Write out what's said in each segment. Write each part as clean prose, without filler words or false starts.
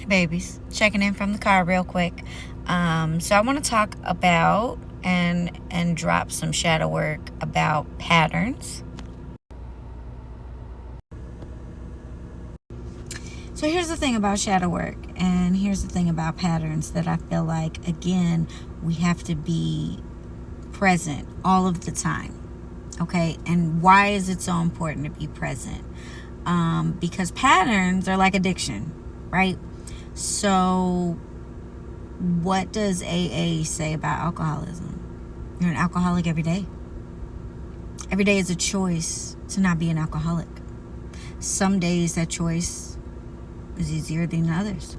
Babies, checking in from the car real quick. So I want to talk about and drop some shadow work about patterns. So here's the thing about shadow work, and here's the thing about patterns that I feel like, again, we have to be present all of the time. Okay, and why is it so important to be present? Because patterns are like addiction, right? So what does AA say about alcoholism? You're an alcoholic every day. Every day is a choice to not be an alcoholic. Some days that choice is easier than others.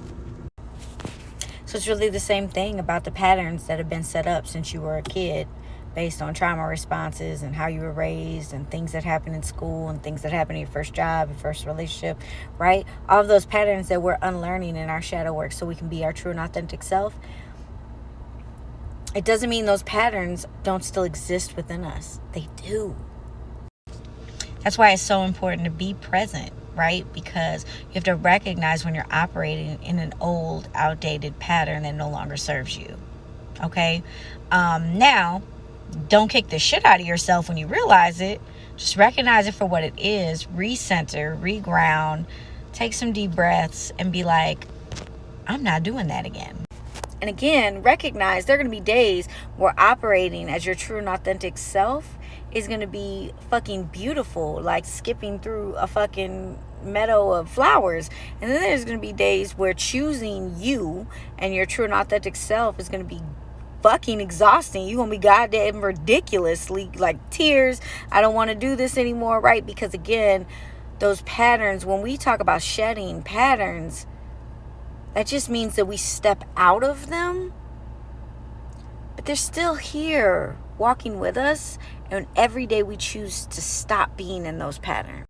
So it's really the same thing about the patterns that have been set up since you were a kid, based on trauma responses and how you were raised and things that happen in school and things that happen in your first job, your first relationship, right? All of those patterns that we're unlearning in our shadow work so we can be our true and authentic self. It doesn't mean those patterns don't still exist within us. They do. That's why it's so important to be present, right? Because you have to recognize when you're operating in an old, outdated pattern that no longer serves you. Okay? Now, don't kick the shit out of yourself when you realize it. Just recognize it for what it is. Recenter, reground, take some deep breaths and be like, I'm not doing that again. And again, recognize there are going to be days where operating as your true and authentic self is going to be fucking beautiful, like skipping through a fucking meadow of flowers. And then there's going to be days where choosing you and your true and authentic self is going to be fucking exhausting. You're going to be goddamn ridiculously like tears. I don't want to do this anymore, right? Because again, those patterns, when we talk about shedding patterns, that just means that we step out of them, but they're still here walking with us, and every day we choose to stop being in those patterns.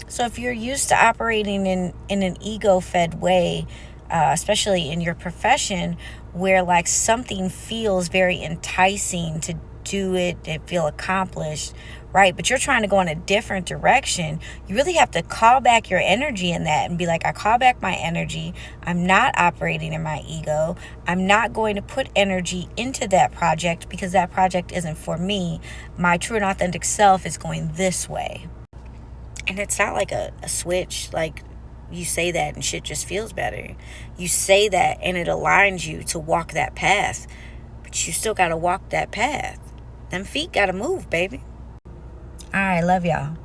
So if you're used to operating in an ego-fed way, especially in your profession, where like something feels very enticing to do it and feel accomplished, right? But you're trying to go in a different direction. You really have to call back your energy in that and be like, I call back my energy. I'm not operating in my ego. I'm not going to put energy into that project because that project isn't for me. My true and authentic self is going this way. And it's not like a switch, like you say that and shit just feels better. You say that and it aligns you to walk that path. But you still got to walk that path. Them feet got to move, baby. All right, love y'all.